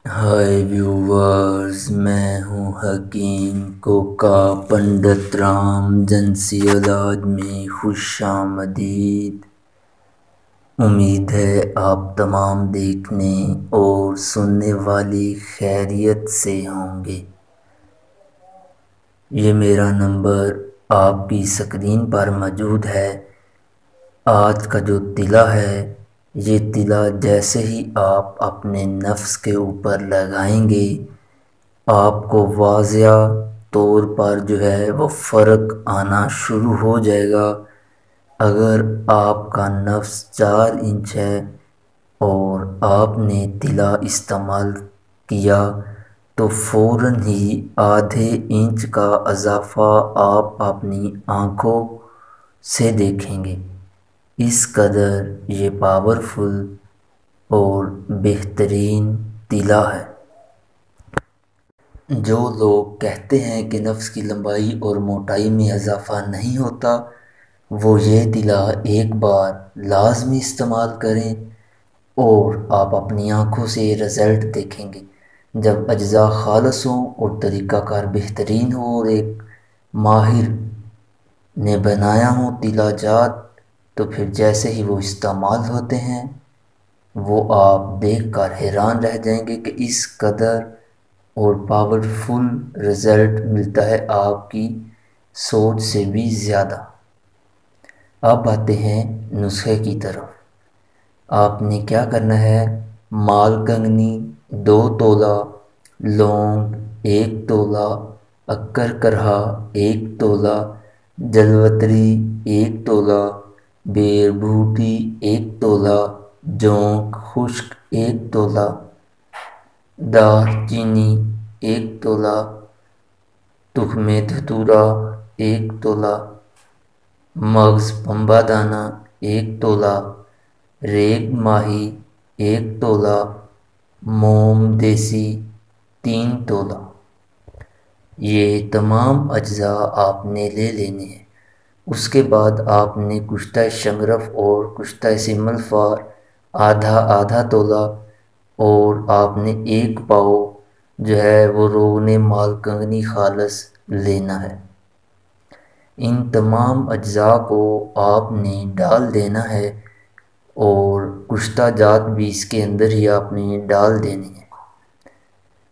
ہائے viewers, میں ہوں حکیم کوکا پنڈت رام جنسی علاج میں خوش آمدید۔ امید ہے آپ تمام دیکھنے اور سننے والے خیریت سے ہوں گے۔ یہ میرا نمبر آپ کی اسکرین پر موجود ہے۔ آج کا جو تلا ہے، یہ تلا جیسے ہی آپ اپنے نفس کے اوپر لگائیں گے، آپ کو واضح طور پر جو ہے وہ فرق آنا شروع ہو جائے گا۔ اگر آپ کا نفس 4 انچ ہے اور آپ نے تلا استعمال کیا تو فوراً ہی آدھے انچ کا اضافہ آپ اپنی آنکھوں سے دیکھیں گے۔ اس قدر یہ پاورفل اور بہترین تلا ہے۔ جو لوگ کہتے ہیں کہ نفس کی لمبائی اور موٹائی میں اضافہ نہیں ہوتا، وہ یہ تلا ایک بار لازمی استعمال کریں اور آپ اپنی آنکھوں سے رزلٹ دیکھیں گے۔ جب اجزاء خالص ہوں اور طریقہ کار بہترین ہو اور ایک ماہر نے بنایا ہوں تلا جات، تو پھر جیسے ہی وہ استعمال ہوتے ہیں وہ آپ دیکھ کر حیران رہ جائیں گے کہ اس قدر اور پاورفل رزلٹ ملتا ہے آپ کی سوچ سے بھی زیادہ۔ اب آتے ہیں نسخے کی طرف۔ آپ نے کیا کرنا ہے؟ مال کنگنی 2 تولہ، لونگ 1 تولہ، اکر کرہا 1 تولہ، جلوتری 1 تولہ، بیر بھوٹی 1 تولہ، جونک خشک 1 تولہ، دار چینی 1 تولہ، تخم دھتورا 1 تولہ، مغز پنبہ دانہ 1 تولہ، ریگ ماہی 1 تولہ، موم دیسی 3 تولہ۔ یہ تمام اجزاء آپ نے لے لینے ہیں۔ اس کے بعد آپ نے کشتہ شنگرف اور کشتہ سمل فار آدھا آدھا تولہ اور آپ نے 1 پاؤ جو ہے وہ روغن مال کنگنی خالص لینا ہے۔ ان تمام اجزاء کو آپ نے ڈال دینا ہے اور کشتہ جات بھی اس کے اندر ہی آپ نے ڈال دینے ہیں،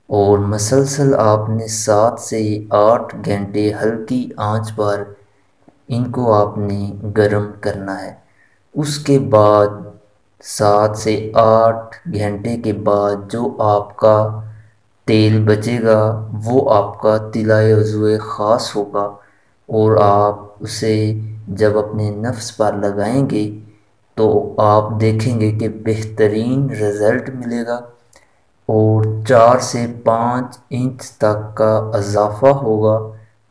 اور مسلسل آپ نے 7 سے 8 گھنٹے ہلکی آنچ پر ان کو آپ نے گرم کرنا ہے۔ اس کے بعد 7 سے 8 گھنٹے کے بعد جو آپ کا تیل بچے گا وہ آپ کا تلائے عضوِ خاص ہوگا، اور آپ اسے جب اپنے نفس پر لگائیں گے تو آپ دیکھیں گے کہ بہترین رزلٹ ملے گا، اور 4 سے 5 انچ تک کا اضافہ ہوگا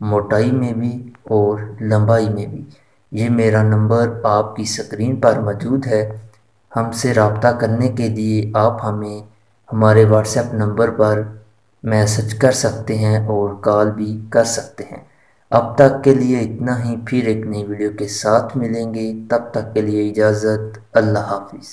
موٹائی میں بھی اور لمبائی میں بھی۔ یہ میرا نمبر آپ کی اسکرین پر موجود ہے۔ ہم سے رابطہ کرنے کے لیے آپ ہمیں ہمارے واٹس ایپ نمبر پر میسج کر سکتے ہیں اور کال بھی کر سکتے ہیں۔ اب تک کے لیے اتنا ہی، پھر ایک نئی ویڈیو کے ساتھ ملیں گے، تب تک کے لیے اجازت، اللہ حافظ۔